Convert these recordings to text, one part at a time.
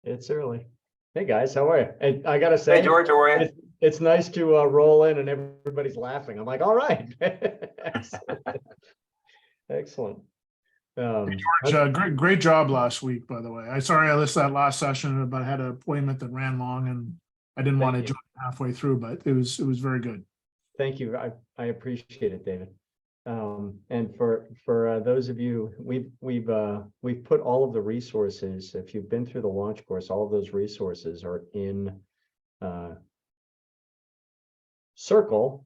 It's early. Hey guys, how are you? And I gotta Hey, say, George, how are you? it's nice to roll in and everybody's laughing. I'm like, all right. Excellent. Excellent. Great job last week, by the way. Sorry I missed that last session, but I had an appointment that ran long and I didn't want to Thank you. join halfway through, but it was very good. Thank you. I appreciate it, David. And for those of you, we've put all of the resources. If you've been through the launch course, all of those resources are in Circle.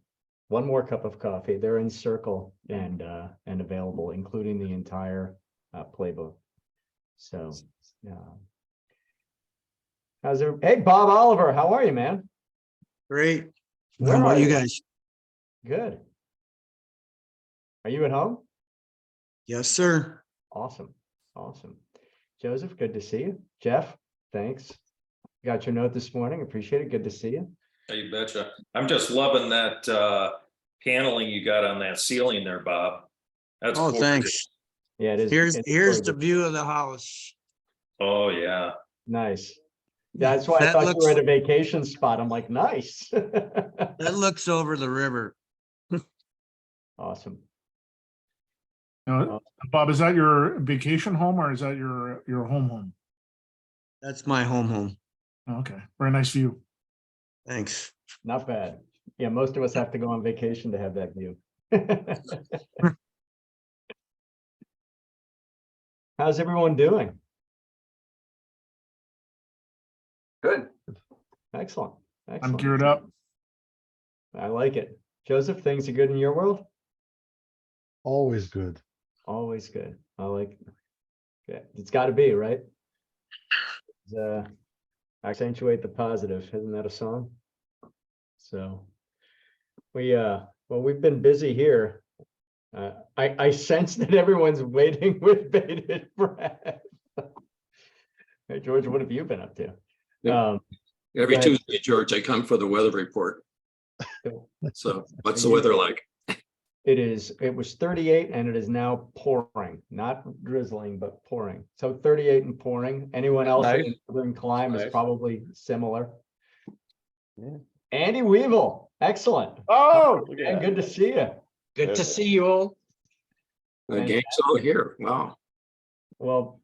One more cup of coffee. They're in Circle and available, including the entire playbook. So, how's it? Hey, Bob Oliver, how are you, man? Great. Where How are about you you? guys? Good. Are you at home? Yes, sir. Awesome. Awesome. Joseph, good to see you. Jeff, thanks. Got your note this morning. Appreciate it. Good to see you. Hey, you betcha. I'm just loving that paneling you got on that ceiling there, Bob. That's Oh, gorgeous. thanks. Yeah, it is. Here's it's the gorgeous. view of the house. Oh, yeah. Nice. Yeah, that's why I That thought you looks were at a vacation spot. I'm like, nice. that looks over the river. Awesome. Bob, is that your vacation home or is that your home? That's my home. Okay, very nice view. Thanks. Not bad. Yeah, most of us have to go on vacation to have that view. How's everyone doing? Good. Excellent. I'm Excellent. geared up. I like it. Joseph, things are good in your world? Always good. Always good. I like it. Yeah, it's got to be, right? Accentuate the positive. Isn't that a song? So well, we've been busy here. I sense that everyone's waiting with bated breath. Hey, George, what have you been up to? Every go ahead. Tuesday, George, I come for the weather report. So what's the weather like? It was 38 and it is now pouring, not drizzling, but pouring. So 38 and pouring. Anyone else Nice. in Southern Clime is Nice. probably similar. Yeah. Andy Weevil, excellent. Oh, And good to see you. Good to see you all. The game's all here. Wow. Well,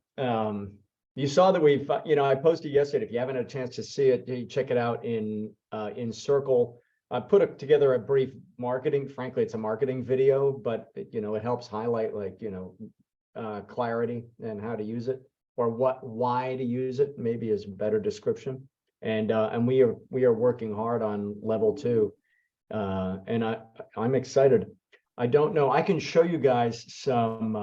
you saw that we've, I posted yesterday. If you haven't had a chance to see it, you check it out in Circle. I put together a brief marketing. Frankly, it's a marketing video, but it helps highlight clarity and how to use it, or why to use it. Maybe is a better description. And we are working hard on level 2, and I'm excited. I don't know. I can show you guys some.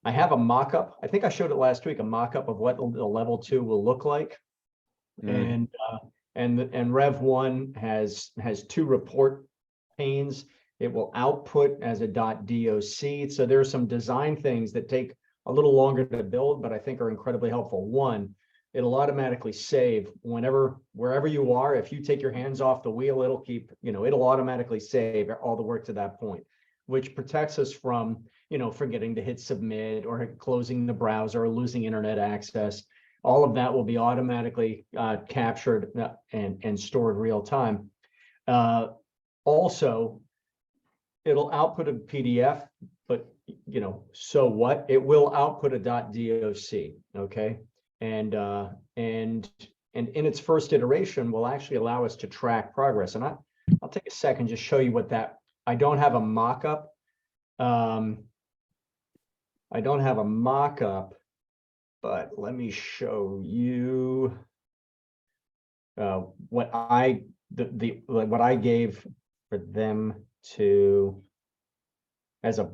I have a mock-up. I think I showed it last week. A mock-up of what the level 2 will look like, and Rev 1 has 2 report panes. It will output as a .doc. So there are some design things that take a little longer to build, but I think are incredibly helpful. One, it'll automatically save wherever you are. If you take your hands off the wheel, it'll it'll automatically save all the work to that point, which protects us from, forgetting to hit submit or closing the browser or losing internet access. All of that will be automatically captured and stored real time. Also, it'll output a PDF, but so what? It will output a .doc. Okay, and in its first iteration will actually allow us to track progress. And I'll take a second just show you what that. I don't have a mock-up. But let me show you what I gave for them to as a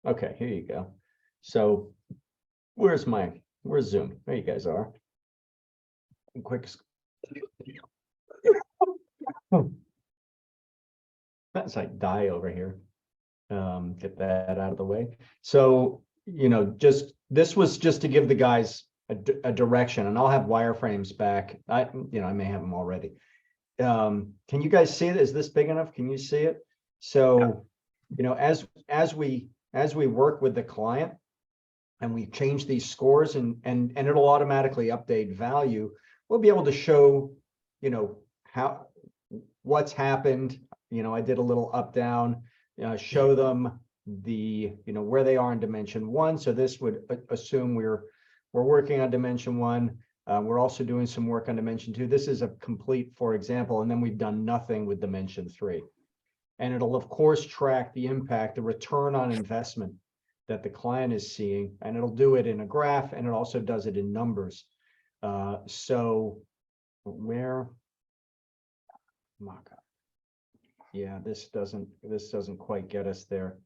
okay, here you go. So where's Zoom? There you guys are. Quick. That's like die over here. Get that out of the way. So this was just to give the guys a direction, and I'll have wireframes back. I may have them already. Can you guys see it? Is this big enough? Can you see it? So, as we work with the client, and we change these scores and it'll automatically update value, we'll be able to show, you know, what's happened. You know, I did a little up down, show them the, you know, where they are in dimension 1. So this would assume we're working on dimension 1. We're also doing some work on dimension 2. This is a complete, for example, and then we've done nothing with dimension 3. And it'll of course track the impact, the return on investment that the client is seeing, and it'll do it in a graph, and it also does it in numbers. So where, mock-up. Yeah, this doesn't quite get us there.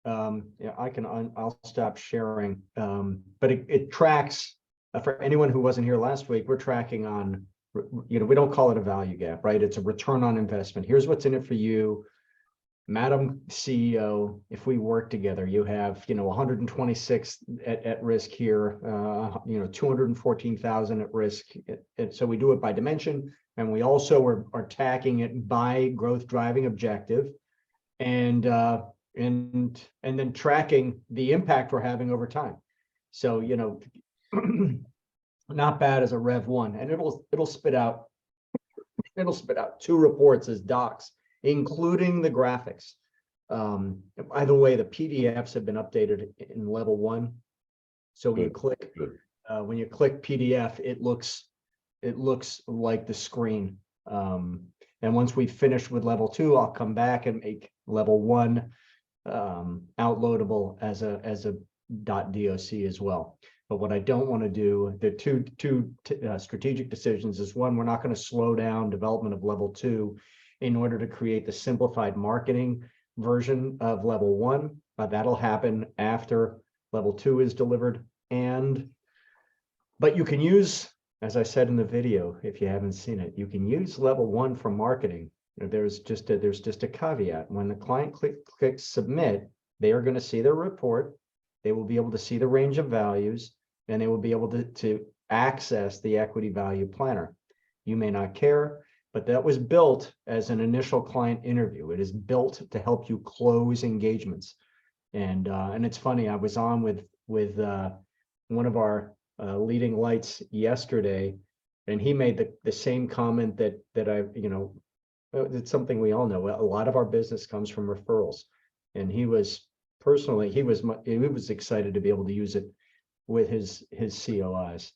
Yeah, I'll stop sharing. But it tracks, for anyone who wasn't here last week, we're tracking on, you know, we don't call it a value gap, right? It's a return on investment. Here's what's in it for you, Madam CEO. If we work together, you have, you know, 126 at risk here, you know, 214,000 at risk. And so we do it by dimension, and we also are tracking it by growth driving objective, and then tracking the impact we're having over time. So, you know, not bad as a Rev 1, and it'll spit out 2 reports as docs, including the graphics. By the way, the PDFs have been updated in level 1. So when you click, when you click PDF, it looks like the screen. And once we finish with level 2, I'll come back and make level 1 outloadable as a .doc as well. But what I don't want to do, the two strategic decisions is, one, we're not going to slow down development of level 2 in order to create the simplified marketing version of level 1. That'll happen after level 2 is delivered. But you can use, as I said in the video, if you haven't seen it, you can use level 1 for marketing. There's just a caveat. When the client clicks submit, they are going to see their report. They will be able to see the range of values, and they will be able to access the equity value planner. You may not care, but that was built as an initial client interview. It is built to help you close engagements. And it's funny, I was on with one of our leading lights yesterday, and he made the same comment that I, you know, it's something we all know. A lot of our business comes from referrals, and he was excited to be able to use it with his COIs.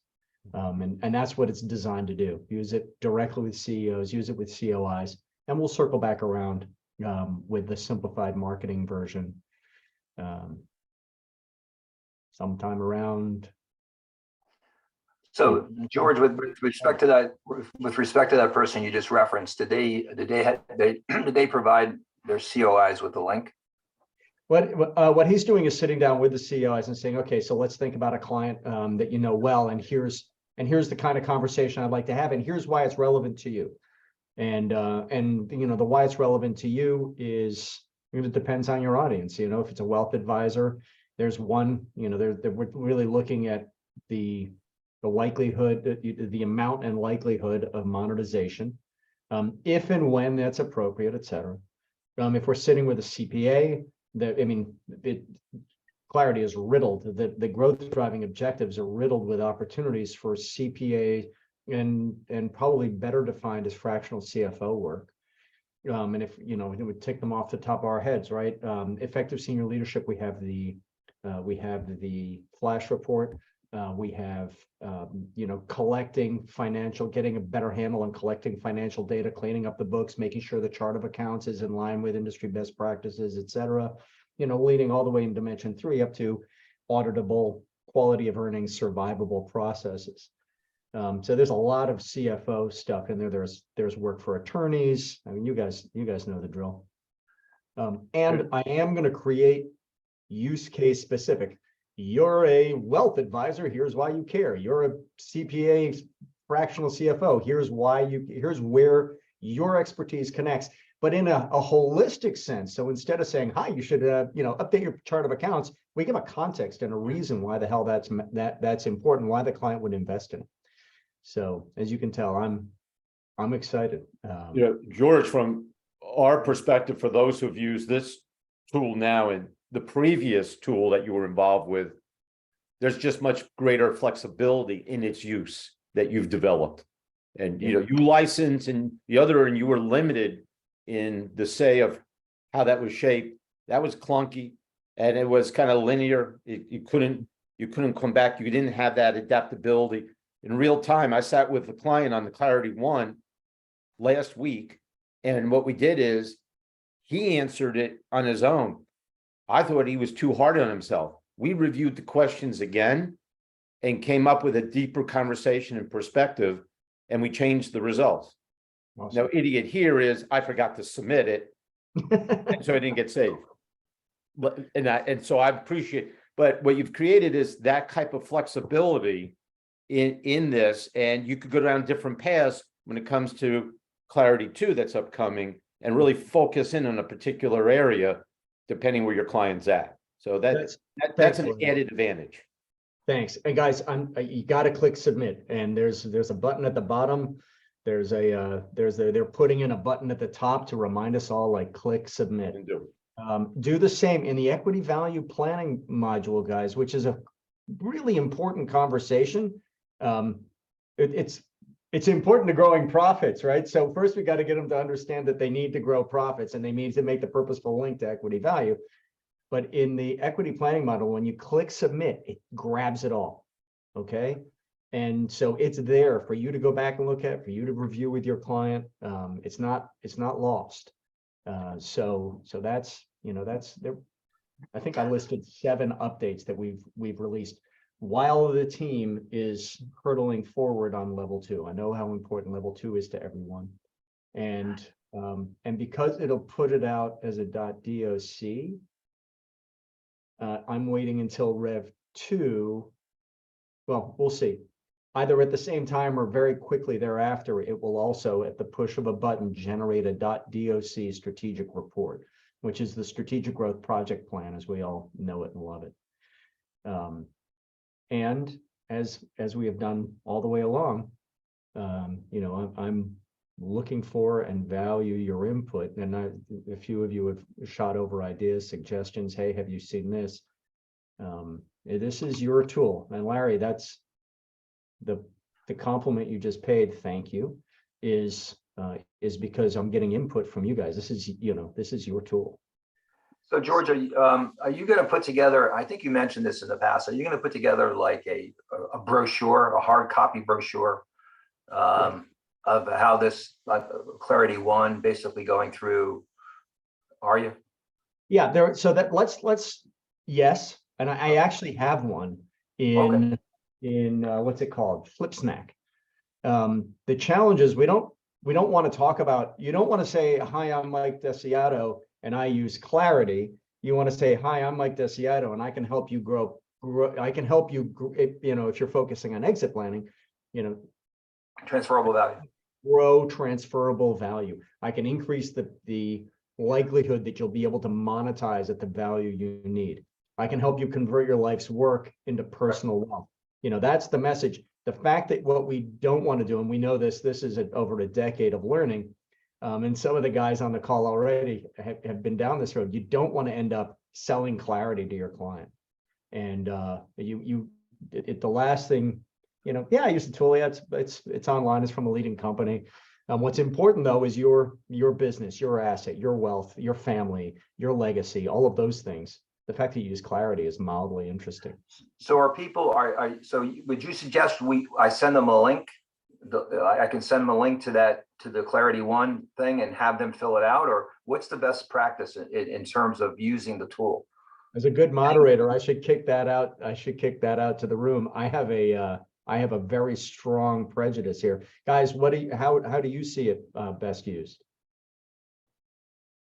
And that's what it's designed to do. Use it directly with CEOs, use it with COIs, and we'll circle back around with the simplified marketing version sometime around. So George, with respect to that person you just referenced, did they provide their COIs with the link? What he's doing is sitting down with the COIs and saying, okay, so let's think about a client that you know well, and here's the kind of conversation I'd like to have, and here's why it's relevant to you. And you know, the why it's relevant to you is, it depends on your audience. You know, if it's a wealth advisor, there's one, you know, we're really looking at the likelihood, the amount and likelihood of monetization, if and when that's appropriate, et cetera. If we're sitting with a CPA, Clarity is riddled. The growth driving objectives are riddled with opportunities for CPA and probably better defined as fractional CFO work. And if, you know, it would tick them off the top of our heads, right? Effective senior leadership, we have the flash report. We have, you know, getting a better handle on collecting financial data, cleaning up the books, making sure the chart of accounts is in line with industry best practices, et cetera, you know, leading all the way in dimension 3 up to auditable, quality of earnings, survivable processes. So there's a lot of CFO stuff in there. There's work for attorneys. I mean, you guys know the drill. And I am going to create use case specific. You're a wealth advisor. Here's why you care. You're a CPA, fractional CFO. Here's where your expertise connects, but in a holistic sense. So instead of saying, hi, you should, you know, update your chart of accounts, we give a context and a reason why the hell that's important, why the client would invest in it. So as you can tell, I'm excited. Yeah, George, from our perspective, for those who've used this tool now and the previous tool that you were involved with, there's just much greater flexibility in its use that you've developed. And, you know, you license and the other, and you were limited in the say of how that was shaped. That was clunky and it was kind of linear. You couldn't come back. You didn't have that adaptability. In real time, I sat with the client on the Clarity One last week. And what we did is he answered it on his own. I thought he was too hard on himself. We reviewed the questions again and came up with a deeper conversation and perspective, and we changed the results. Awesome. Now, idiot here is I forgot to submit it, and so I didn't get saved. And so I appreciate, but what you've created is that type of flexibility in this, and you could go down different paths when it comes to Clarity 2 that's upcoming, and really focus in on a particular area depending where your client's at. So that's an Larry. added advantage. Thanks. And guys, you got to click submit, and there's a button at the bottom. They're putting in a button at the top to remind us all, like, click submit. And do. Do the same in the equity value planning module, guys, which is a really important conversation. It's important to growing profits, right? So first we got to get them to understand that they need to grow profits and they need to make the purposeful link to equity value. But in the equity planning model, when you click submit, it grabs it all. Okay. And so it's there for you to go back and look at, for you to review with your client. It's not lost. So that's, you know, that's there. I think I listed 7 updates that we've released while the team is hurtling forward on level 2. I know how important level 2 is to everyone. And because it'll put it out as a .doc, I'm waiting until Rev 2. Well, we'll see. Either at the same time or very quickly thereafter, it will also, at the push of a button, generate a .doc strategic report, which is the strategic growth project plan as we all know it and love it. And as we have done all the way along, you know, I'm looking for and value your input. And a few of you have shot over ideas, suggestions. Hey, have you seen this? This is your tool. And Larry, that's the compliment you just paid. Thank you. Is because I'm getting input from you guys. This is, you know, this is your tool. So George, are you going to put together, I think you mentioned this in the past, are you going to put together like a brochure, a hard copy brochure of how this Clarity One basically going through, are you? Yeah, there. So that let's yes. And I actually have one in what's it called? Flip Snack. The challenge is we don't want to talk about, you don't want to say, hi, I'm Mike Desiato and I use Clarity. You want to say, hi, I'm Mike Desiato and I can help you grow. I can help you, you know, if you're focusing on exit planning, you know, Transferable value. Grow transferable value. I can increase the likelihood that you'll be able to monetize at the value you need. I can help you convert your life's work into personal wealth. You know, that's the message. The fact that what we don't want to do, and we know this is over a decade of learning, and some of the guys on the call already have been down this road. You don't want to end up selling Clarity to your client. And the last thing, you know, yeah, I use the tool. Yeah, it's online. It's from a leading company. What's important though is your business, your asset, your wealth, your family, your legacy, all of those things. The fact that you use Clarity is mildly interesting. So are people, so would you suggest I send them a link? I can send them a link to the Clarity One thing and have them fill it out, or what's the best practice in terms of using the tool? As a good moderator, I should kick that out. I should kick that out to the room. I have a very strong prejudice here, guys. How do you see it best used?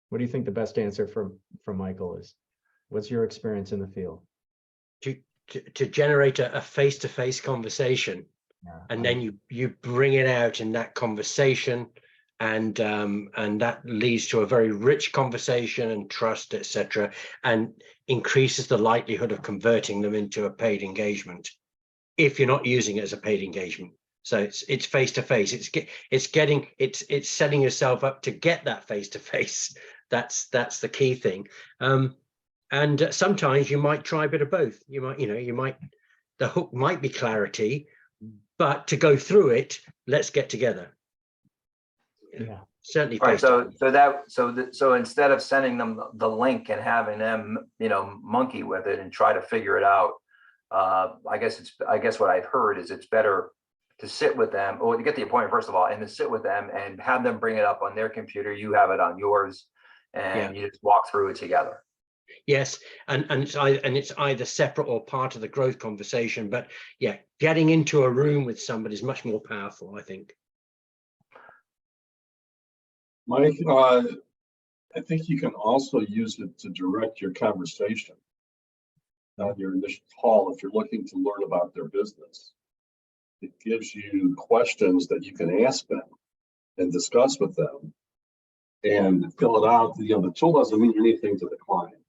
What do you think the best answer from Michael is? What's your experience in the field? To generate a face-to-face conversation, and then you bring it out in that conversation, and that leads to a very rich conversation and trust, etc., and increases the likelihood of converting them into a paid engagement if you're not using it as a paid engagement. So it's face-to-face. It's setting yourself up to get that face-to-face. That's the key thing. And sometimes you might try a bit of both. You might the hook might be clarity, but to go through it, let's get together. Yeah. Certainly. Right, face-to-face. so instead of sending them the link and having them, monkey with it and try to figure it out, I guess what I've heard is it's better to sit with them, or to get the appointment first of all, and to sit with them and have them bring it up on their computer, you have it on yours, and you just walk through it together. Yes, and it's either separate or part of the growth conversation. But yeah, getting into a room with somebody is much more powerful, I think. Mike, I think you can also use it to direct your conversation on your initial call if you're looking to learn about their business. It gives you questions that you can ask them and discuss with them and fill it out. The tool doesn't mean anything to the client.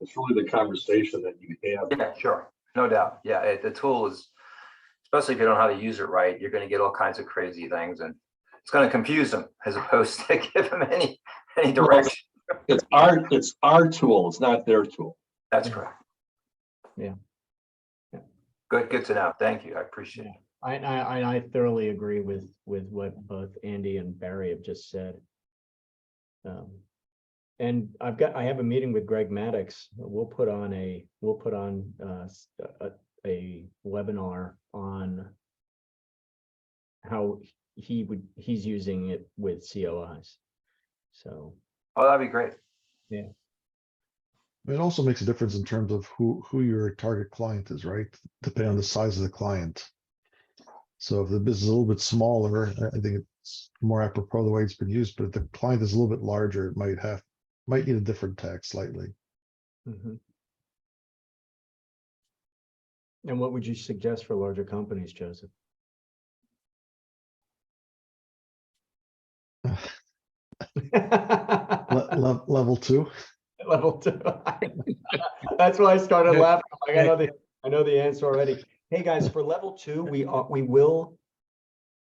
It's really the conversation that you have. Yeah, sure, no doubt. Yeah, the tool is, especially if you don't know how to use it right, you're going to get all kinds of crazy things, and it's going to confuse them as opposed to give them any direction. It's our tool. It's not their tool. That's correct. Yeah. Good to know. Thank you. I appreciate it. I thoroughly agree with what both Andy and Barry have just said. And I have a meeting with Greg Maddox. We'll put on a webinar on how he's using it with COIs. So. Oh, that'd be great. Yeah. It also makes a difference in terms of who your target client is, right? Depending on the size of the client. So if the business is a little bit smaller, I think it's more apropos the way it's been used, but if the client is a little bit larger, it might need a different tag slightly. Mm-hmm. And what would you suggest for larger companies, Joseph? Level 2. Level 2. That's why I started laughing. Like, I know the answer already. Hey guys, for level 2, we will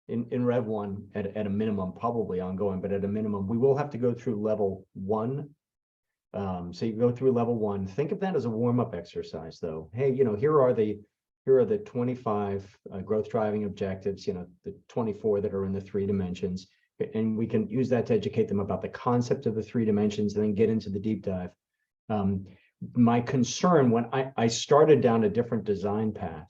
in Rev 1 at a minimum, probably ongoing, but at a minimum, we will have to go through level 1. So you go through level 1. Think of that as a warm-up exercise, though. Hey, here are the 25 growth driving objectives. The 24 that are in the 3 dimensions. And we can use that to educate them about the concept of the 3 dimensions and then get into the deep dive. My concern when I started down a different design path,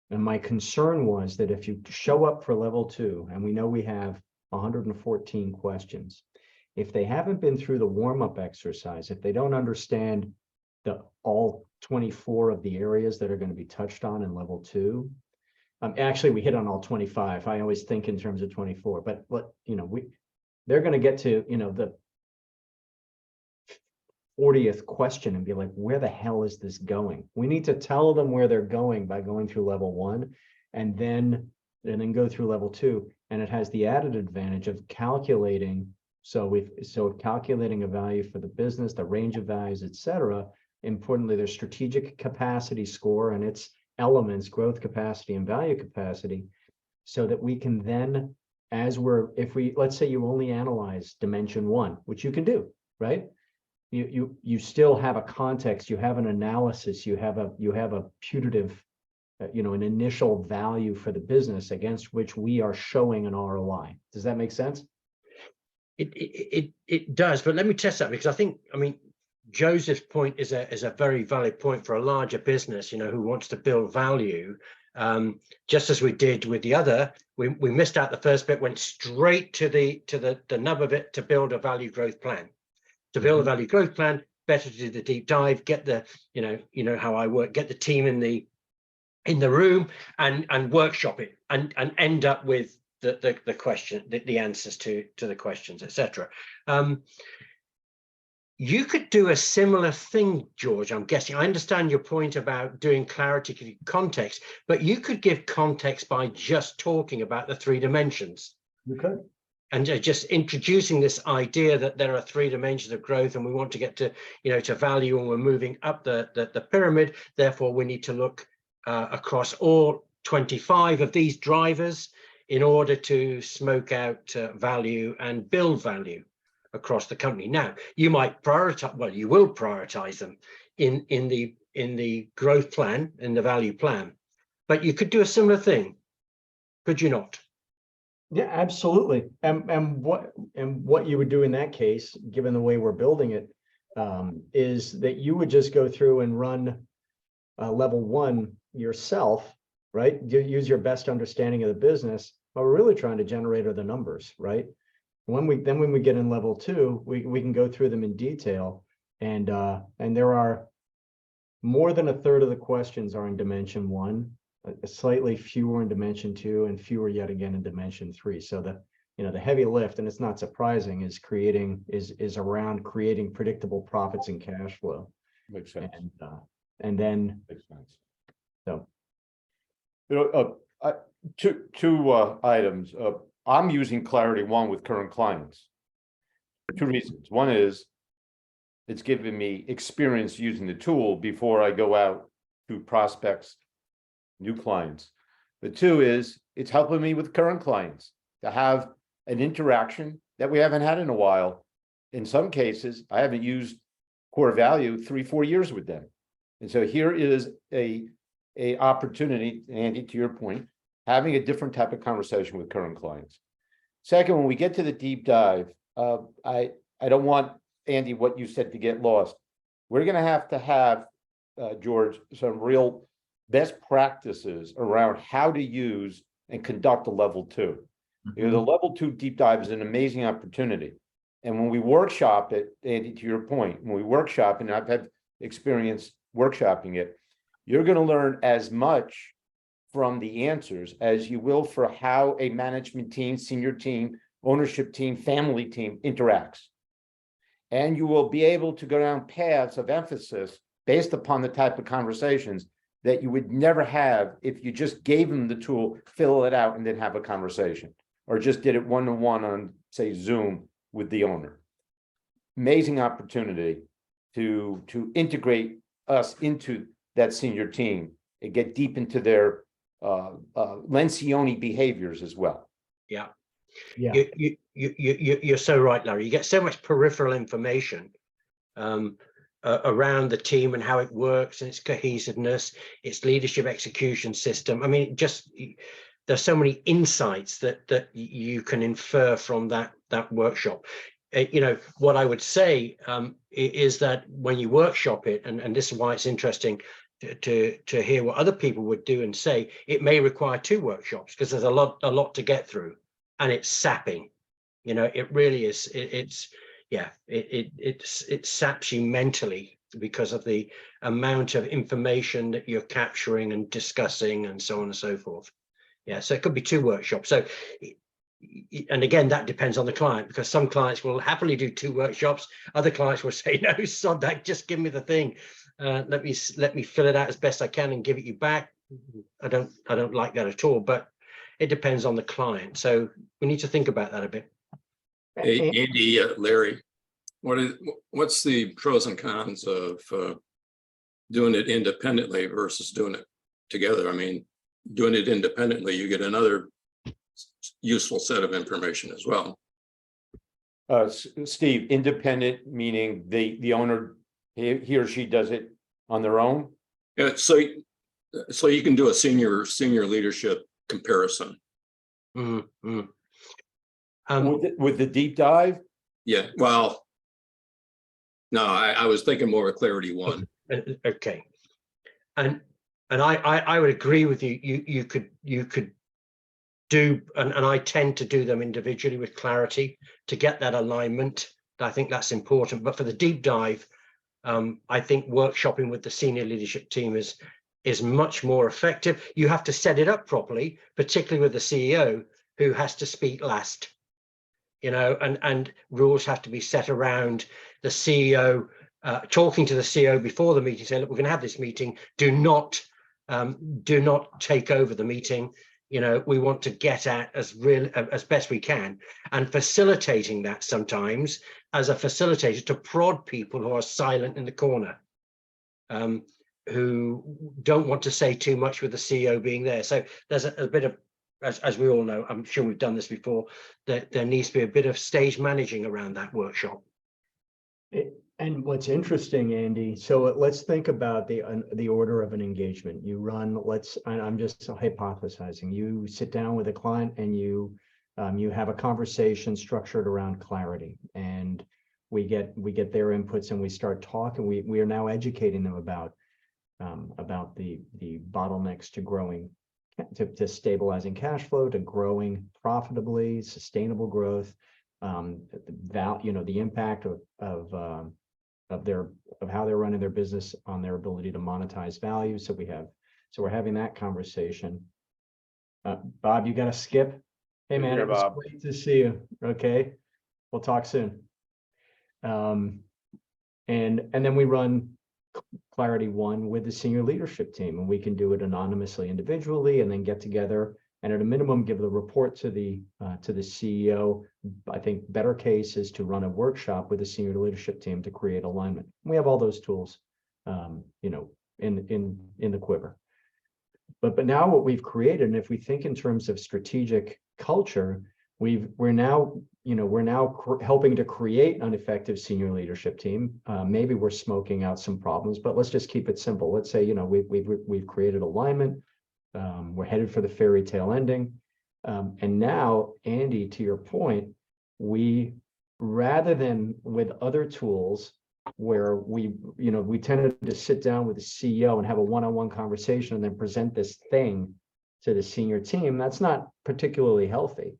and my concern was that if you show up for level 2, and we know we have 114 questions, if they haven't been through the warm-up exercise, if they don't understand all 24 of the areas that are going to be touched on in level 2, actually, we hit on all 25. I always think in terms of 24, but they're going to get to, the 40th question and be like, where the hell is this going? We need to tell them where they're going by going through level 1 and then go through level 2. And it has the added advantage of calculating. So calculating a value for the business, the range of values, et cetera. Importantly, their strategic capacity score and its elements, growth capacity and value capacity, so that we can then, let's say you only analyze dimension 1, which you can do, right? You still have a context, you have an analysis, you have a putative, an initial value for the business against which we are showing an ROI. Does that make sense? It does, but let me test that, because I mean, Joseph's point is a very valid point for a larger business, who wants to build value. Just as we did with the other, we missed out the first bit, went straight to the nub of it to build a value growth plan. To build a value growth plan, better to do the deep dive, get the, how I work, get the team in the room and workshop it and end up with the question, the answers to the questions, etc. You could do a similar thing, George, I'm guessing. I understand your point about doing clarity context, but you could give context by just talking about the 3 dimensions. You could. And just introducing this idea that there are 3 dimensions of growth, and we want to get to, to value, and we're moving up the pyramid. Therefore, we need to look across all 25 of these drivers in order to smoke out value and build value across the company. Now, you might prioritize, well, you will prioritize them in in the growth plan, in the value plan. But you could do a similar thing, could you not? Yeah, absolutely. And what you would do in that case, given the way we're building it, is that you would just go through and run level one yourself, right? Use your best understanding of the business. What we're really trying to generate are the numbers, right? When we get in level two, we can go through them in detail, and there are more than a third of the questions are in dimension one, slightly fewer in dimension two, and fewer yet again in dimension three. So the heavy lift, and it's not surprising, is around creating predictable profits and cash flow. Makes sense. And then Makes sense. so Two items. I'm using Clarity One with current clients for two reasons. One is it's giving me experience using the tool before I go out to prospects, new clients. But two is it's helping me with current clients to have an interaction that we haven't had in a while. In some cases, I haven't used core value 3-4 years with them. And so here is a opportunity, Andy, to your point, having a different type of conversation with current clients. Second, when we get to the deep dive, I don't want, Andy, what you said to get lost. We're going to have, George, some real best practices around how to use and conduct a level two. You know, the level two deep dive is an amazing opportunity. And when we workshop it, Andy, to your point, when we workshop, and I've had experience workshopping it, you're going to learn as much from the answers as you will for how a management team, senior team, ownership team, family team interacts. And you will be able to go down paths of emphasis based upon the type of conversations that you would never have if you just gave them the tool, fill it out, and then have a conversation, or just did it one-to-one on, say, Zoom with the owner. Amazing opportunity to integrate us into that senior team and get deep into their Lencioni behaviors as well. Yeah. yeah, You're so right, Larry. You get so much peripheral information around the team and how it works and its cohesiveness, its leadership execution system. I mean, just there's so many insights that you can infer from that workshop. You know, what I would say is that when you workshop it, and this is why it's interesting to hear what other people would do and say, it may require 2 workshops because there's a lot to get through, and it's sapping. You know, it really is. It saps you mentally because of the amount of information that you're capturing and discussing and so on and so forth. Yeah, so it could be 2 workshops. So, and again, that depends on the client, because some clients will happily do 2 workshops. Other clients will say, no, sod that, just give me the thing. Let me fill it out as best I can and give it you back. I don't like that at all, but it depends on the client. So we need to think about that a bit. Hey, Andy, Larry, what's the pros and cons of doing it independently versus doing it together? I mean, doing it independently, you get another useful set of information as well. Steve, independent meaning the owner, he or she does it on their own? Yeah, so you can do a senior leadership comparison. Mm-hmm. With the deep dive? Yeah, well, no, I was thinking more of Clarity One. Okay, and I would agree with you. You could do, and I tend to do them individually with Clarity to get that alignment. I think that's important. But for the deep dive, I think workshopping with the senior leadership team is much more effective. You have to set it up properly, particularly with the CEO, who has to speak last. You know, and rules have to be set around the CEO talking to the CEO before the meeting, saying, look, we're going to have this meeting. Do not take over the meeting. You know, we want to get at as best we can, and facilitating that sometimes as a facilitator to prod people who are silent in the corner, who don't want to say too much with the CEO being there. So there's a bit of, as we all know, I'm sure we've done this before, that there needs to be a bit of stage managing around that workshop. And what's interesting, Andy, so let's think about the order of an engagement. You run, I'm just hypothesizing. You sit down with a client and you have a conversation structured around clarity, and we get their inputs and we start talking. We are now educating them about the bottlenecks to growing, to stabilizing cash flow, to growing profitably, sustainable growth, the impact of how they're running their business on their ability to monetize value. So we're having that conversation. Bob, you got to skip. Hey man, Here, it was Bob. great to see you. Okay, we'll talk soon. And then we run Clarity 1 with the senior leadership team, and we can do it anonymously, individually, and then get together and at a minimum give the report to the CEO. I think better case is to run a workshop with the senior leadership team to create alignment. We have all those tools, in the quiver. But now what we've created, and if we think in terms of strategic culture, we're now helping to create an effective senior leadership team. Maybe we're smoking out some problems, but let's just keep it simple. Let's say, we've created alignment. We're headed for the fairy tale ending. And now, Andy, to your point, rather than with other tools where we tended to sit down with the CEO and have a one-on-one conversation and then present this thing to the senior team, that's not particularly healthy,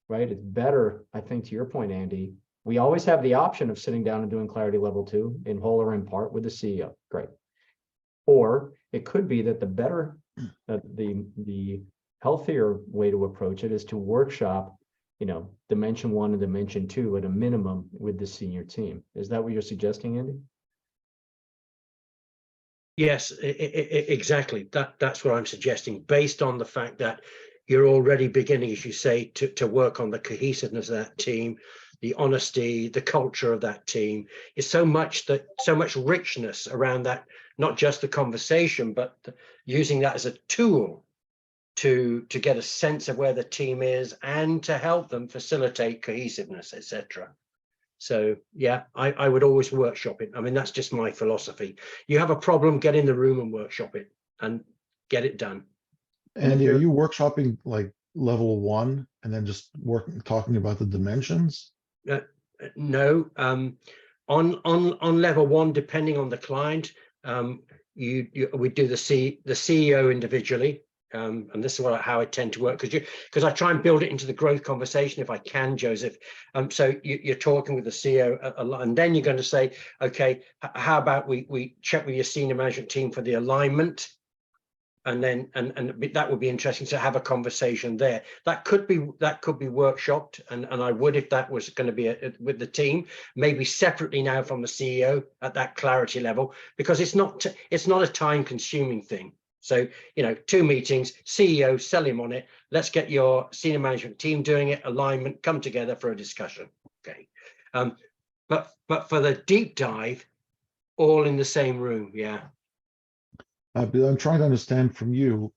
right? It's better, I think, to your point, Andy, we always have the option of sitting down and doing Clarity Level 2 in whole or in part with the CEO. Great. Or it could be that the healthier way to approach it is to workshop, dimension 1 and dimension 2 at a minimum with the senior team. Is that what you're suggesting, Andy? Yes, exactly. That's what I'm suggesting, based on the fact that you're already beginning, as you say, to work on the cohesiveness of that team, the honesty, the culture of that team. Is so much richness around that, not just the conversation, but using that as a tool to get a sense of where the team is and to help them facilitate cohesiveness, etc. So yeah, I would always workshop it. I mean, that's just my philosophy. You have a problem, get in the room and workshop it and get it done. Andy, are you workshopping like level 1 and then just talking about the dimensions? No, on level 1, depending on the client, we do the CEO individually. And this is how I tend to work, because I try and build it into the growth conversation if I can, Joseph. So you're talking with the CEO a lot, and then you're going to say, okay, how about we check with your senior management team for the alignment, and then that would be interesting to have a conversation there. That could be workshopped, and I would, if that was going to be with the team, maybe separately now from the CEO at that clarity level, because it's not a time-consuming thing. So, 2 meetings, CEO, sell him on it. Let's get your senior management team doing it, alignment, come together for a discussion. Okay. But for the deep dive, all in the same room. Yeah. I'm trying to understand from you,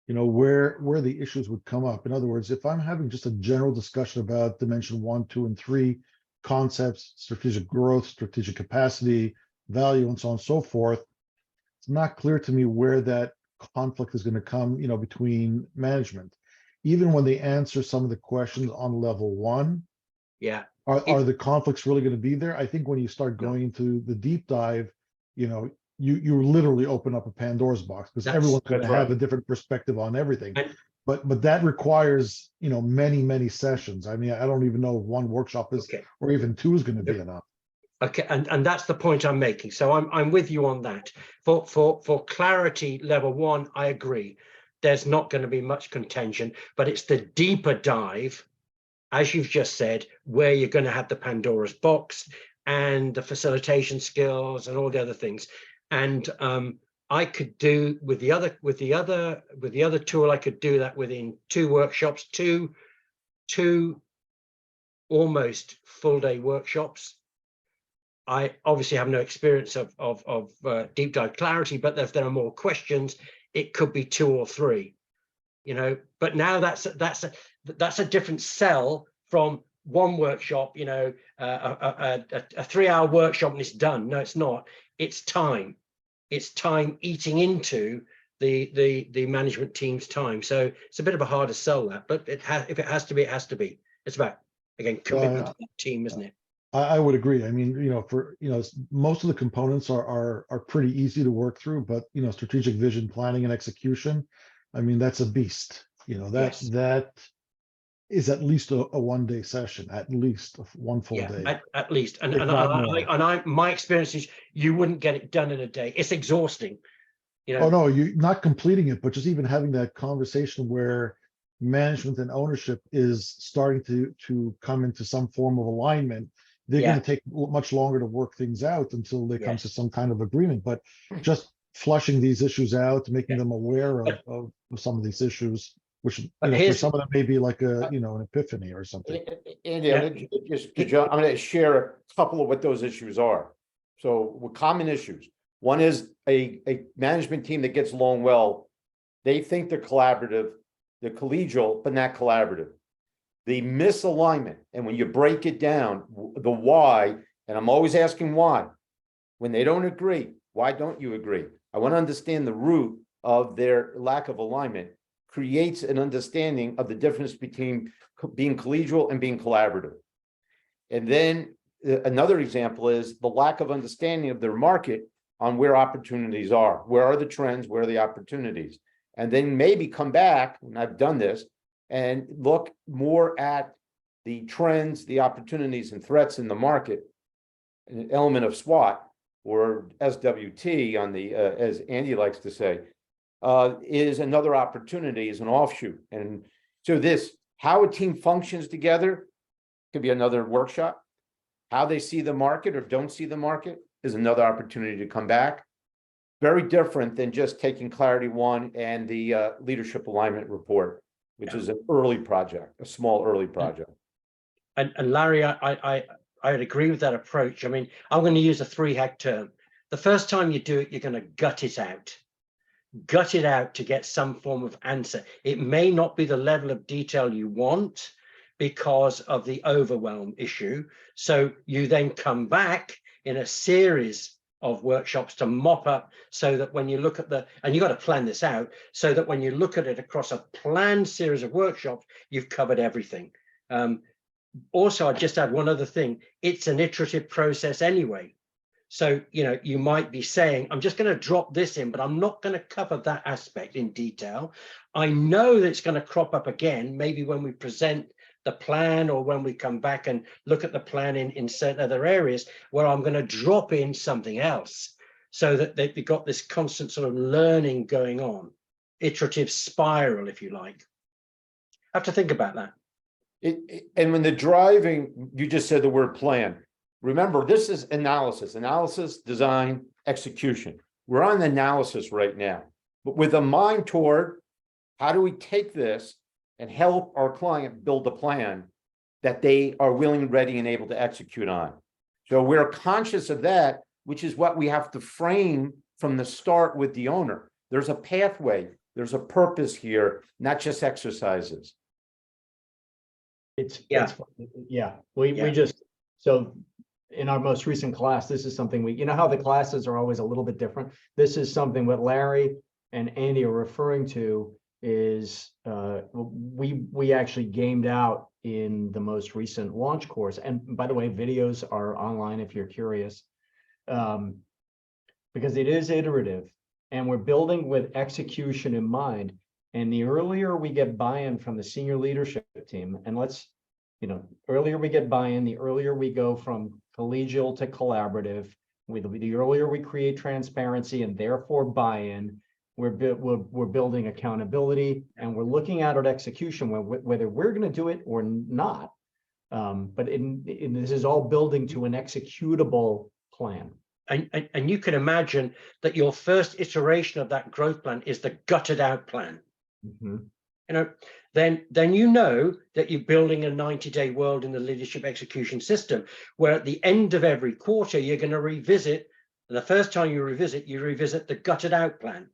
where the issues would come up. In other words, if I'm having just a general discussion about dimension 1, 2, and 3 concepts, strategic growth, strategic capacity, value, and so on and so forth, it's not clear to me where that conflict is going to come, between management. Even when they answer some of the questions on level 1, yeah, are the conflicts really going to be there? I think when you start going into the deep dive, you literally open up a Pandora's box, because everyone's going to have a different perspective on everything. But that requires, many sessions. I mean, I don't even know if 1 workshop is, or even 2 is going to be enough. Okay, and that's the point I'm making. So I'm with you on that. For clarity level 1, I agree. There's not going to be much contention, but it's the deeper dive, as you've just said, where you're going to have the Pandora's box and the facilitation skills and all the other things. And I could do with the other tool, I could do that within 2 workshops, two almost full day workshops. I obviously have no experience of deep dive clarity, but if there are more questions, it could be 2 or 3, But now that's a different sell from one workshop, a 3-hour workshop and it's done. No, it's not. It's time. It's time eating into the management team's time. So it's a bit of a harder sell that, but if it has to be, it has to be. It's about, again, commitment to that team, isn't it? I would agree. I mean, most of the components are pretty easy to work through, but strategic vision, planning and execution, I mean, that's a beast. Yes. That is at least a 1-day session, at least one full Yeah, day. at least. And if not more. my experience is you wouldn't get it done in a day. It's exhausting. Oh, no, you're not completing it, but just even having that conversation where management and ownership is starting to come into some form of alignment. They're Yeah. going to take much longer to work things out until they come to Yes. some kind of agreement, but just flushing these issues out, making Yeah. them aware But- of some of these issues, which, But for here's- some of them may be like an epiphany or something. Andy, Yeah. I'm gonna share a couple of what those issues are. So with common issues, one is a management team that gets along well. They think they're collaborative, they're collegial, but not collaborative. The misalignment, and when you break it down, the why, and I'm always asking why. When they don't agree, why don't you agree? I want to understand the root of their lack of alignment, creates an understanding of the difference between being collegial and being collaborative. And then another example is the lack of understanding of their market on where opportunities are. Where are the trends? Where are the opportunities? And then maybe come back, and I've done this, and look more at the trends, the opportunities and threats in the market, an element of SWOT or SWT on the, as Andy likes to say, is another opportunity, is an offshoot. And so how a team functions together could be another workshop. How they see the market or don't see the market is another opportunity to come back. Very different than just taking Clarity One and the leadership alignment report, which is an early project, a small early project. And Larry, I'd agree with that approach. I mean, I'm going to use a 3-hack term. The first time you do it, you're going to gut it out to get some form of answer. It may not be the level of detail you want because of the overwhelm issue. So you then come back in a series of workshops to mop up so that when you look at and you got to plan this out so that when you look at it across a planned series of workshops, you've covered everything. Also, I'd just add one other thing. It's an iterative process anyway. So, you might be saying, I'm just going to drop this in, but I'm not going to cover that aspect in detail. I know that it's going to crop up again, maybe when we present the plan or when we come back and look at the plan in certain other areas where I'm going to drop in something else so that they've got this constant sort of learning going on, iterative spiral, if you like. I have to think about that. And when the driving, you just said the word plan. Remember, this is analysis, design, execution. We're on analysis right now, but with a mind toward how do we take this and help our client build a plan that they are willing, ready, and able to execute on. So we're conscious of that, which is what we have to frame from the start with the owner. There's a pathway, there's a purpose here, not just exercises. We just, so in our most recent class, this is something how the classes are always a little bit different. This is something what Larry and Andy are referring to is we actually gamed out in the most recent launch course. And by the way, videos are online if you're curious, because it is iterative and we're building with execution in mind. And the earlier we get buy-in from the senior leadership team, and earlier we get buy-in, the earlier we go from collegial to collaborative, the earlier we create transparency and therefore buy-in, we're building accountability and we're looking at execution, whether we're going to do it or not. But this is all building to an executable plan. And you can imagine that your first iteration of that growth plan is the gutted out plan. Mm-hmm. Then that you're building a 90-day world in the leadership execution system, where at the end of every quarter, you're going to revisit. And the first time you revisit the gutted out plan.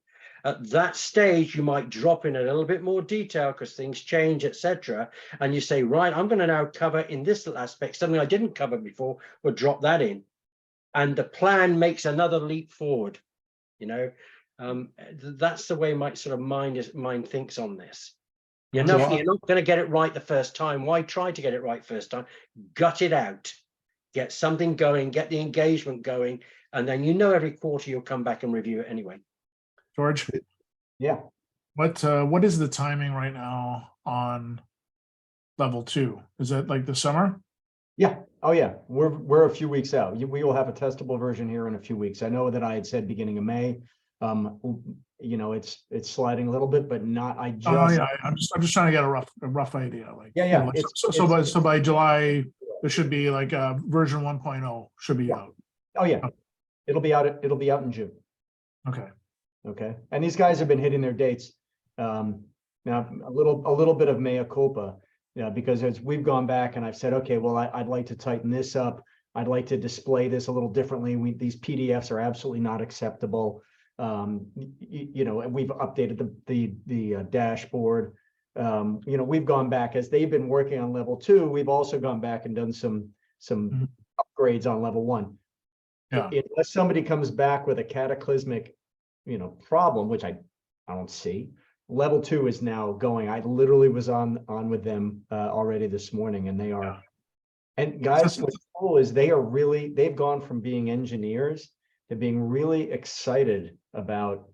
At that stage, you might drop in a little bit more detail because things change, etc. And you say, right, I'm going to now cover in this little aspect something I didn't cover before. We'll drop that in, and the plan makes another leap forward. You know, that's the way my sort of mind thinks on this. You're not going to get it right the first time. Why try to get it right first time? Gut it out, get something going, get the engagement going, and then every quarter you'll come back and review it anyway. George, Yeah. what is the timing right now on level 2? Is that like the summer? Yeah. Oh, yeah. We're a few weeks out. We will have a testable version here in a few weeks. I know that I had said beginning of May. It's sliding a little bit, but not. Oh yeah, I'm just trying to get a rough idea. Like Yeah. So by July, there should be like version 1.0 should be out. Oh yeah, it'll be out in June. Okay. Okay, and these guys have been hitting their dates. Now a little bit of mea culpa, because as we've gone back and I've said, okay, well, I'd like to tighten this up. I'd like to display this a little differently. These PDFs are absolutely not acceptable. And we've updated the dashboard. We've gone back as they've been working on level 2. We've also gone back and done some upgrades on level 1. Yeah. Unless somebody comes back with a cataclysmic problem, which I don't see, level 2 is now going. I literally was on with them already this morning, and they are. Yeah. And guys, what's cool is they've gone from being engineers to being really excited about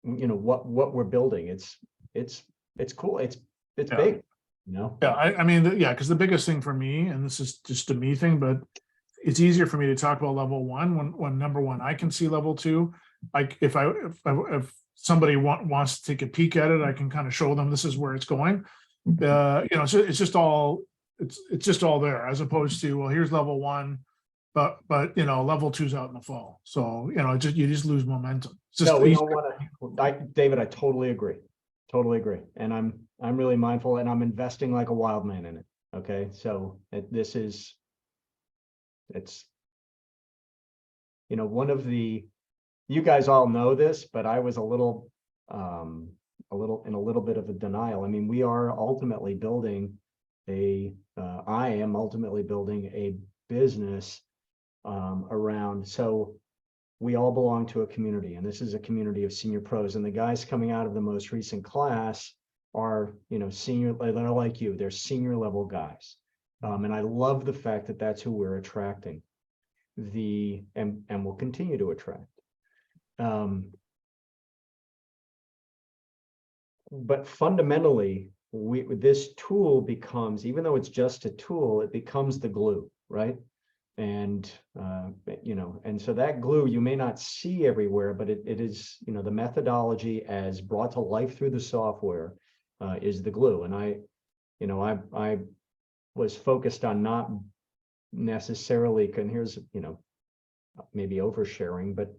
what we're building. It's cool. It's big. Yeah, I mean, because the biggest thing for me, and this is just a me thing, but it's easier for me to talk about level 1 when number 1, I can see level 2. Like if somebody wants to take a peek at it, I can kind of show them this is where it's going. It's just all there, as opposed to, well, here's level 1, but level 2's out in the fall. So you just lose momentum. We don't want to. David, I totally agree. And I'm really mindful, and I'm investing like a wild man in it. Okay, so it's one of the, you guys all know this, but I was a little bit of a denial. I mean, we are ultimately building I am ultimately building a business around, so we all belong to a community, and this is a community of senior pros, and the guys coming out of the most recent class are, senior, they're like you, they're senior level guys. And I love the fact that that's who we're attracting, and will continue to attract. But fundamentally, this tool becomes, even though it's just a tool, it becomes the glue, right? And and so that glue you may not see everywhere, but it is, the methodology as brought to life through the software is the glue. And I was focused on not necessarily, and here's, maybe oversharing, but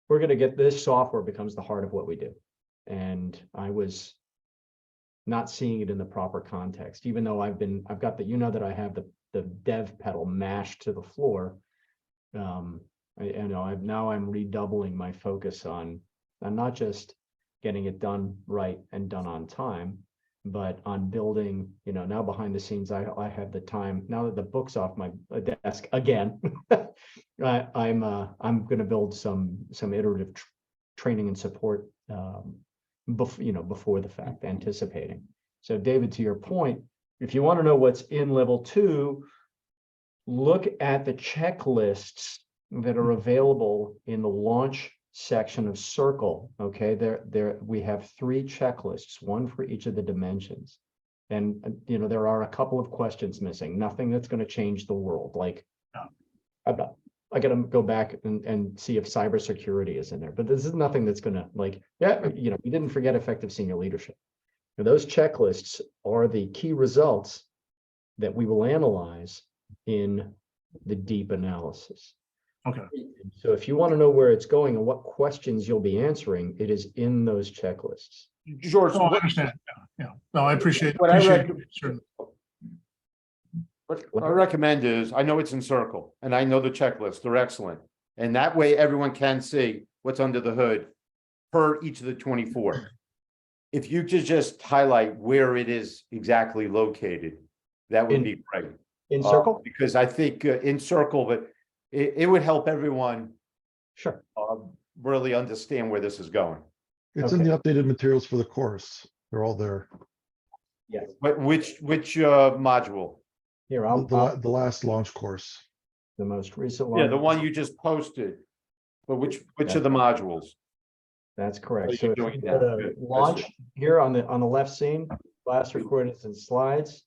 we're going to get this software becomes the heart of what we do. And I was not seeing it in the proper context, even though I've got that I have the dev pedal mashed to the floor. Now I'm redoubling my focus on not just getting it done right and done on time, but on building, now behind the scenes, I have the time, now that the book's off my desk again, I'm going to build some iterative training and support before the fact, anticipating. So David, to your point, if you want to know what's in level 2, look at the checklists that are available in the launch section of Circle. Okay, there we have 3 checklists, one for each of the dimensions, and there are a couple of questions missing. Nothing that's going to change the world. Like, I got to go back and see if cybersecurity is in there, but this is nothing that's going to, like, you didn't forget effective senior leadership. Now, those checklists are the key results that we will analyze in the deep analysis. Okay. So if you want to know where it's going and what questions you'll be answering, it is in those checklists. George, I understand. Yeah. No, I appreciate. What I Sure. recommend is, I know it's in Circle, and I know the checklist, they're excellent. And that way everyone can see what's under the hood per each of the 24. If you could just highlight where it is exactly located, that would be great. In circle? Because I think in circle, but it would help everyone Sure. really understand where this is going. It's in the updated materials for the course. They're all there. Yeah. But which module? Here, The last launch course. the most recent one. Yeah, the one you just posted. But which of the modules? That's What correct. are So you if you doing go now? to Good. launch here on the left scene, class recordings and slides.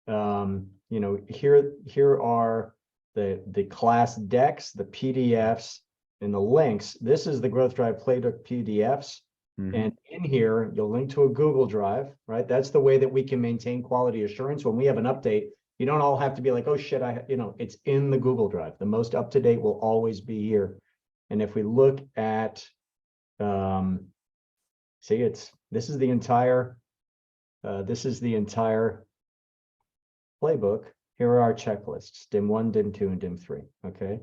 You know, here are the class decks, the PDFs, and the links. This is the Growth Drive Playbook PDFs. And in here, you'll link to a Google Drive, right? That's the way that we can maintain quality assurance. When we have an update, you don't all have to be like, oh shit, it's in the Google Drive. The most up to date will always be here. And if we look at, see, this is the entire playbook. Here are our checklists, DIM 1, DIM 2, and DIM 3, okay?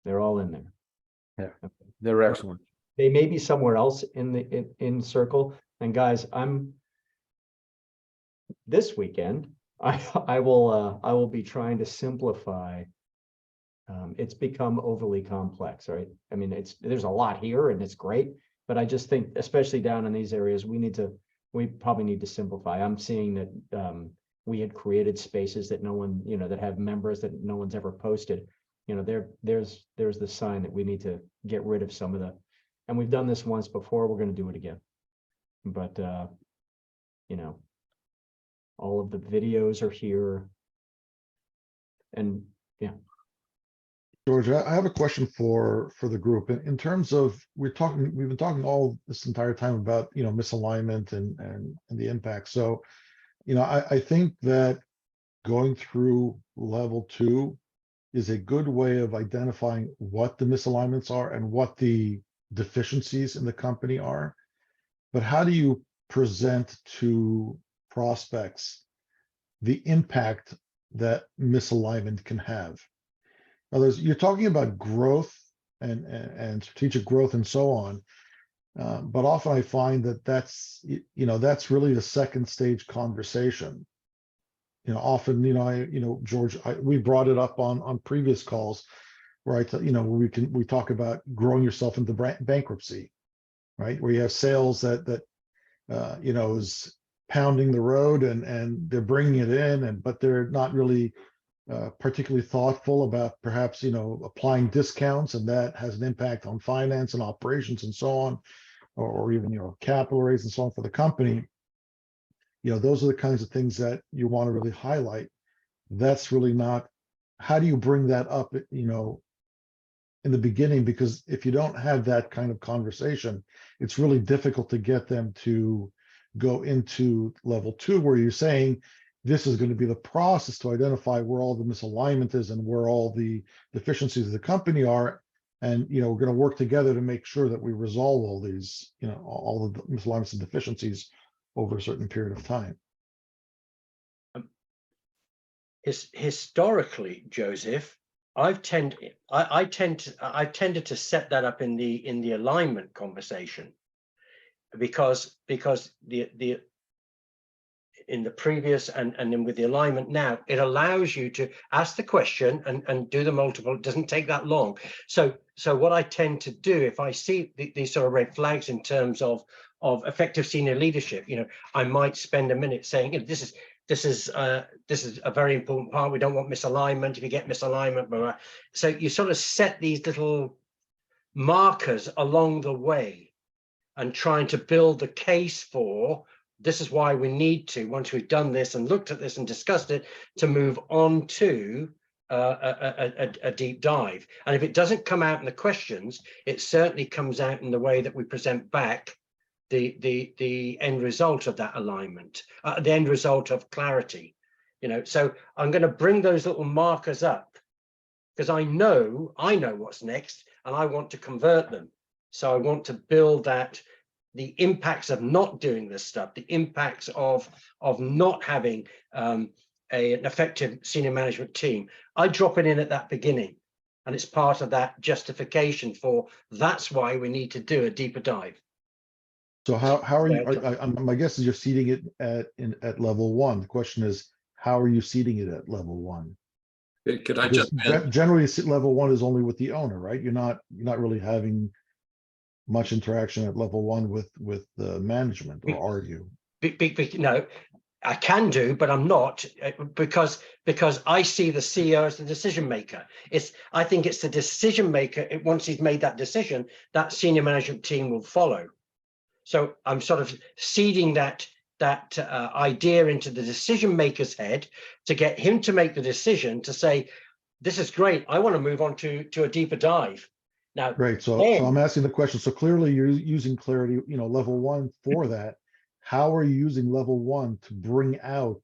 They're all in there. Yeah, they're excellent. They may be somewhere else in circle. And guys, this weekend, I will be trying to simplify. It's become overly complex, right? I mean, there's a lot here and it's great, but I just think, especially down in these areas, we probably need to simplify. I'm seeing that we had created spaces that no one, that have members that no one's ever posted. There's the sign that we need to get rid of some of the. And we've done this once before, we're going to do it again. But, all of the videos are here. And yeah. George, I have a question for the group. In terms of, we've been talking all this entire time about, misalignment and the impact. So, I think that going through level 2 is a good way of identifying what the misalignments are and what the deficiencies in the company are. But how do you present to prospects the impact that misalignment can have? In other words, you're talking about growth and strategic growth and so on. But often I find that that's really the second stage conversation. Often, George, we brought it up on previous calls where we talk about growing yourself into bankruptcy, right? Where you have sales that is pounding the road and they're bringing it in, but they're not really particularly thoughtful about perhaps, applying discounts, and that has an impact on finance and operations and so on, or even, capital raise and so on for the company. Those are the kinds of things that you want to really highlight. That's really not, how do you bring that up, in the beginning? Because if you don't have that kind of conversation, it's really difficult to get them to go into level 2, where you're saying, this is going to be the process to identify where all the misalignment is and where all the deficiencies of the company are. And, we're going to work together to make sure that we resolve all these, all the misalignments and deficiencies over a certain period of time. Historically, Joseph, I've tended to set that up in the alignment conversation, because the in the previous and then with the alignment now, it allows you to ask the question and do the multiple. It doesn't take that long. So what I tend to do, if I see these sort of red flags in terms of effective senior leadership, I might spend a minute saying, this is a very important part. We don't want misalignment. If you get misalignment, blah, blah. So you sort of set these little markers along the way and trying to build the case for, this is why we need to, once we've done this and looked at this and discussed it, to move on to a deep dive. And if it doesn't come out in the questions, it certainly comes out in the way that we present back the end result of that alignment, the end result of clarity. So I'm going to bring those little markers up because I know what's next and I want to convert them. So I want to build that, the impacts of not doing this stuff, the impacts of not having an effective senior management team. I drop it in at that beginning. And it's part of that justification for that's why we need to do a deeper dive. So how are you, Yeah. my guess is you're seating it at level one. The question is, how are you seating it at level one? Could I Because jump in? generally level one is only with the owner, right? You're not really having much interaction at level one with the management, or are you? No, I can do, but I'm not, because I see the CEO as the decision maker. I think it's the decision maker. Once he's made that decision, that senior management team will follow. So I'm sort of seeding that idea into the decision maker's head to get him to make the decision to say, this is great, I want to move on to a deeper dive. Now, Great. So then, I'm asking the question. So clearly you're using clarity, level one for that. How are you using level one to bring out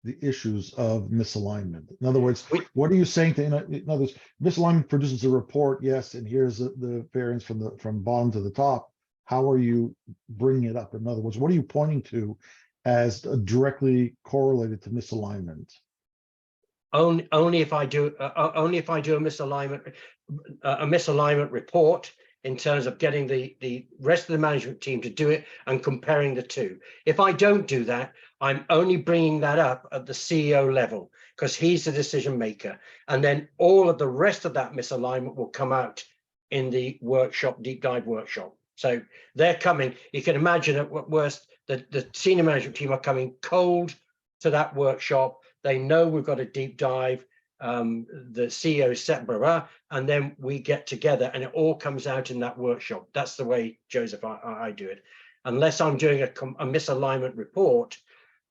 the issues of misalignment? In other words, what are you saying in other words, misalignment produces a report, yes, and here's the variance from bottom to the top. How are you bringing it up? In other words, what are you pointing to as directly correlated to misalignment? only if I do a misalignment report, in terms of getting the rest of the management team to do it and comparing the two. If I don't do that, I'm only bringing that up at the CEO level, because he's the decision maker. And then all of the rest of that misalignment will come out in the workshop, deep dive workshop. So they're coming, you can imagine at worst, the senior management team are coming cold to that workshop. They know we've got a deep dive. The CEO set, blah, blah, and then we get together and it all comes out in that workshop. That's the way, Joseph, I do it. Unless I'm doing a misalignment report,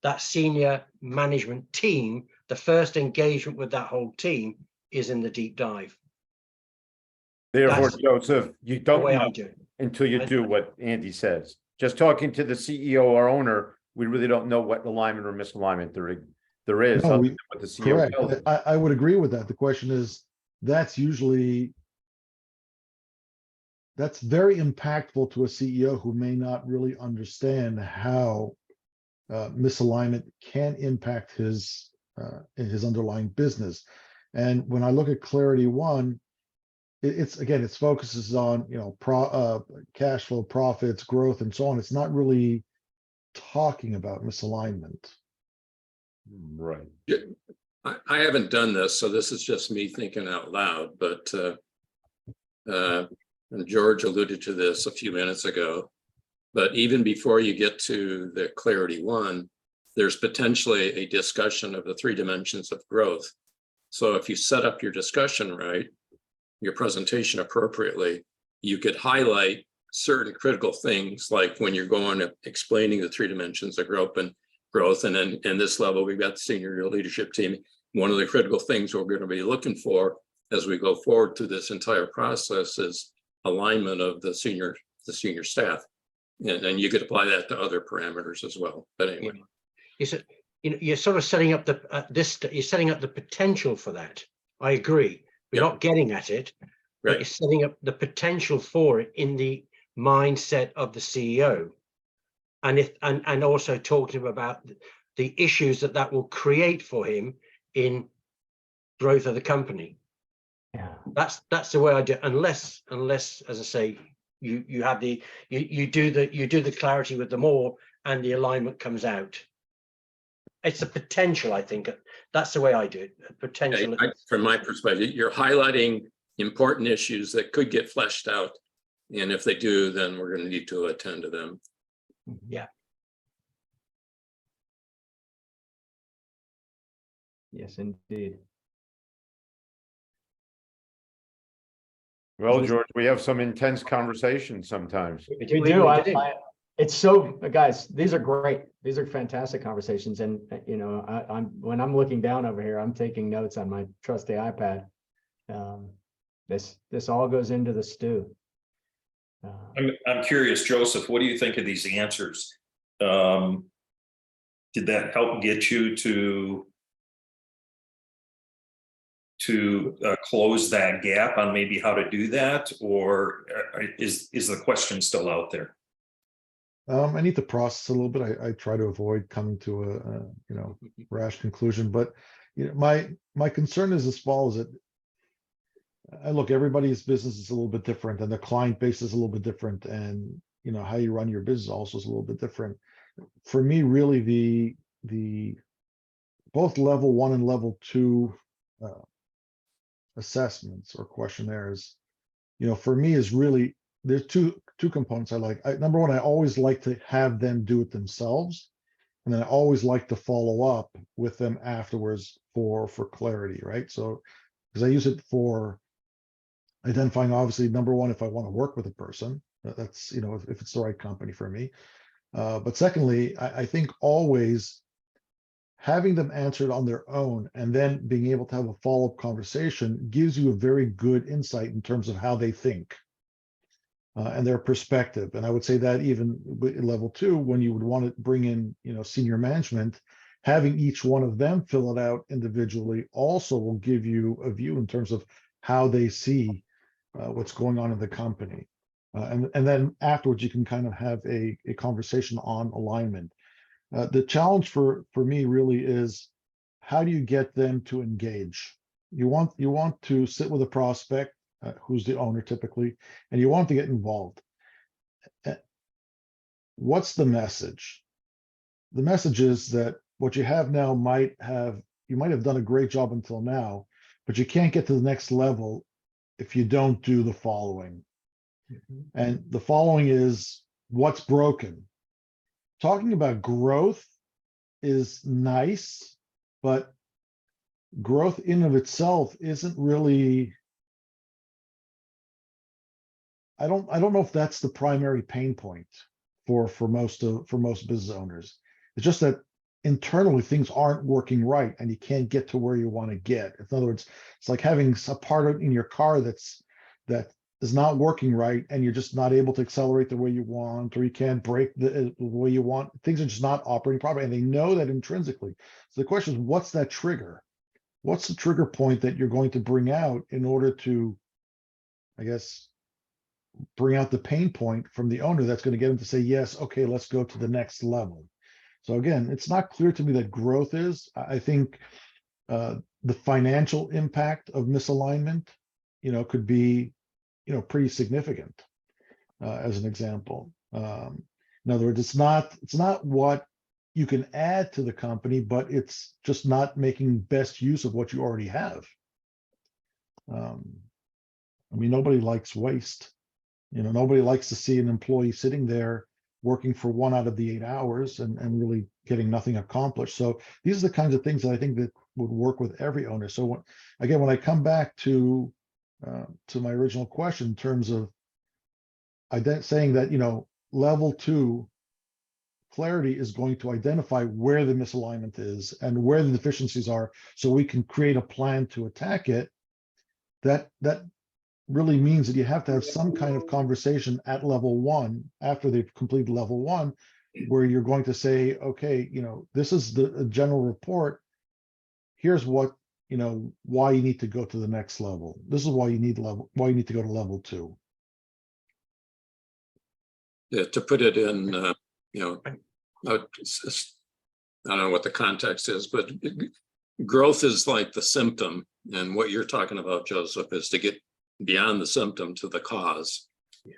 that senior management team, the first engagement with that whole team is in the deep dive. Therefore, That's Joseph, you the don't way know I do it. until you do what Andy says. Just talking to the CEO or owner, we really don't know what alignment or misalignment there is. No, Other than what the CEO correct. tells us. I would agree with that. The question is, that's very impactful to a CEO who may not really understand how misalignment can impact his underlying business. And when I look at Clarity One, it focuses on cash flow, profits, growth, and so on. It's not really talking about misalignment. Right. I haven't done this, so this is just me thinking out loud, but and George alluded to this a few minutes ago, but even before you get to the Clarity One, there's potentially a discussion of the 3 dimensions of growth. So if you set up your discussion right, your presentation appropriately, you could highlight certain critical things, like when you're going to explaining the 3 dimensions of growth, and then in this level, we've got the senior leadership team. One of the critical things we're going to be looking for as we go forward through this entire process is alignment of the senior staff. And then you could apply that to other parameters as well. But anyway. You're sort of setting up you're setting up the potential for that. I agree. We're not getting at it, but you're setting up the potential for it in the mindset of the CEO. And also talking about the issues that will create for him in growth of the company. Yeah. That's the way I do it. Unless, as I say, you do the clarity with them all and the alignment comes out. It's a potential, I think. That's the way I do it. Potential. From my perspective, you're highlighting important issues that could get fleshed out. And if they do, then we're going to need to attend to them. Yeah. Yes, indeed. Well, George, we have some intense conversations sometimes. We do. It's so, guys, these are great. These are fantastic conversations. And, when I'm looking down over here, I'm taking notes on my trusty iPad. This all goes into the stew. I'm curious, Joseph, what do you think of these answers? Did that help get you to close that gap on maybe how to do that, or is the question still out there? I need to process a little bit. I try to avoid coming to a rash conclusion, but my concern is as follows: that look, everybody's business is a little bit different, and the client base is a little bit different, and how you run your business also is a little bit different. For me, really, the both level 1 and level 2 assessments or questionnaires, for me is really, there's two components I like. Number one, I always like to have them do it themselves, and then I always like to follow up with them afterwards for clarity, right? So because I use it for identifying, obviously, number one, if I want to work with a person, that's if it's the right company for me. But secondly, I think always having them answer it on their own and then being able to have a follow-up conversation gives you a very good insight in terms of how they think and their perspective. And I would say that even at level 2, when you would want to bring in, senior management, having each one of them fill it out individually also will give you a view in terms of how they see what's going on in the company. And then afterwards, you can kind of have a conversation on alignment. The challenge for me really is, how do you get them to engage? You want to sit with a prospect who's the owner typically, and you want to get involved. What's the message? The message is that what you have now you might have done a great job until now, but you can't get to the next level if you don't do the following. And the following is what's broken. Talking about growth is nice, but growth in of itself isn't really, I don't know if that's the primary pain point for most business owners. It's just that internally things aren't working right and you can't get to where you want to get. In other words, it's like having a part in your car that is not working right, and you're just not able to accelerate the way you want, or you can't brake the way you want. Things are just not operating properly, and they know that intrinsically. So the question is, what's that trigger? What's the trigger point that you're going to bring out in order to, I guess, bring out the pain point from the owner that's going to get them to say, yes, okay, let's go to the next level. So again, it's not clear to me that growth is. I think the financial impact of misalignment, could be, pretty significant, as an example. In other words, it's not what you can add to the company, but it's just not making best use of what you already have. Nobody likes waste. Nobody likes to see an employee sitting there working for 1 out of the 8 hours and really getting nothing accomplished. So these are the kinds of things that I think that would work with every owner. So when I come back to my original question in terms of saying that, level 2 clarity is going to identify where the misalignment is and where the deficiencies are, so we can create a plan to attack it. That really means that you have to have some kind of conversation at level 1 after they've completed level 1, where you're going to say, okay, this is the general report. Here's what, why you need to go to the next level. This is why you need to go to level 2. Yeah, to put it in, I don't know what the context is, but growth is like the symptom, and what you're talking about, Joseph, is to get beyond the symptom to the cause. Yeah.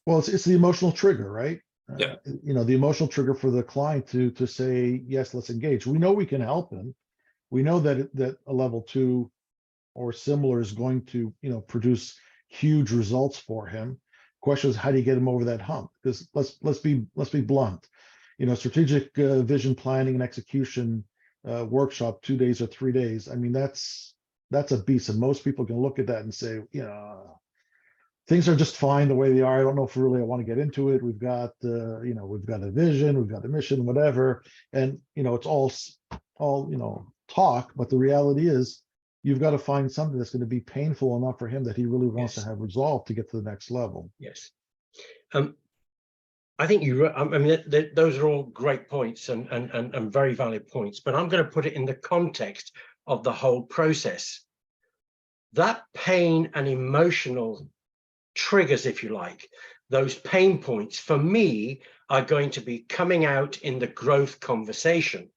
Well, it's the emotional trigger, right? Yeah. The emotional trigger for the client to say, yes, let's engage. We know we can help them. We know that a level 2 or similar is going to, produce huge results for him. Question is, how do you get him over that hump? Because let's be blunt. Strategic vision planning and execution workshop, 2 days or 3 days. That's a beast, and most people can look at that and say, things are just fine the way they are. I don't know if really I want to get into it. We've got we've got a vision, we've got a mission, whatever, and it's all talk. But the reality is, you've got to find something that's going to be painful enough for him that he really wants to have resolved to get to the next level. Yes. I think those are all great points and very valid points, but I'm going to put it in the context of the whole process. That pain and emotional triggers, if you like, those pain points for me are going to be coming out in the growth conversation.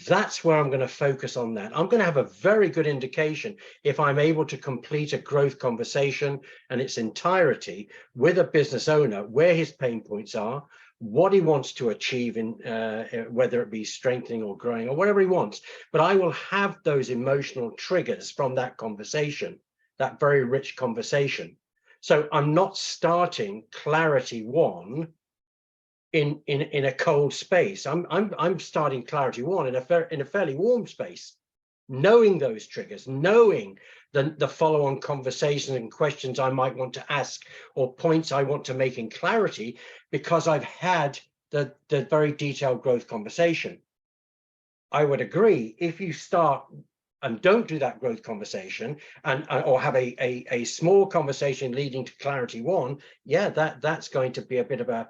That's where I'm going to focus on that. I'm going to have a very good indication if I'm able to complete a growth conversation in its entirety with a business owner, where his pain points are, what he wants to achieve in whether it be strengthening or growing or whatever he wants. But I will have those emotional triggers from that conversation, that very rich conversation. So I'm not starting clarity one in a cold space. I'm starting clarity one in a fairly warm space, knowing those triggers, knowing the follow-on conversations and questions I might want to ask or points I want to make in clarity, because I've had the very detailed growth conversation. I would agree, if you start and don't do that growth conversation and or have a small conversation leading to clarity one, yeah, that's going to be a bit of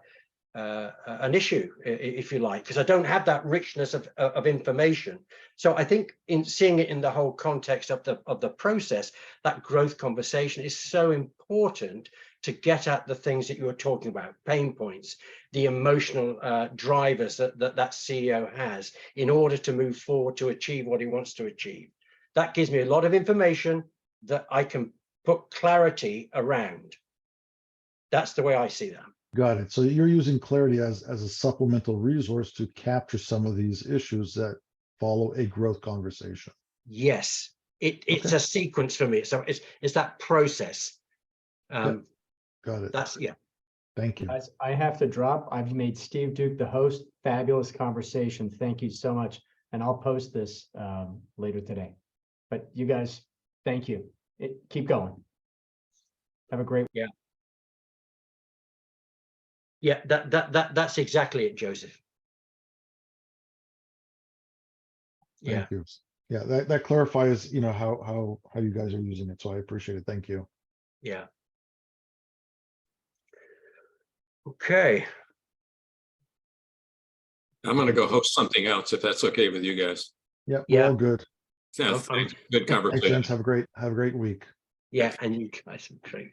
an issue, if you like, because I don't have that richness of information. So I think in seeing it in the whole context of the process, that growth conversation is so important to get at the things that you were talking about, pain points, the emotional drivers that CEO has in order to move forward to achieve what he wants to achieve. That gives me a lot of information that I can put clarity around. That's the way I see that. Got it. So you're using clarity as a supplemental resource to capture some of these issues that follow a growth conversation. Yes, it's Okay. a sequence for me. So it's that process. Got it. That's Thank you. Guys, I have to drop. I've made Steve Duke the host. Fabulous conversation. Thank you so much. And I'll post this later today. But you guys, thank you. Keep going. Have a great. Yeah, that's exactly it, Joseph. Yeah, Thank you. Yeah, that clarifies, how you guys are using it. So I appreciate it. Thank you. yeah. Okay. I'm gonna go host something else if that's okay with you guys. Yeah, we're Yeah. all good. Yeah, I'm- thanks. Good Thanks, conversation. gents. Have a great week. Yeah, and you guys are great.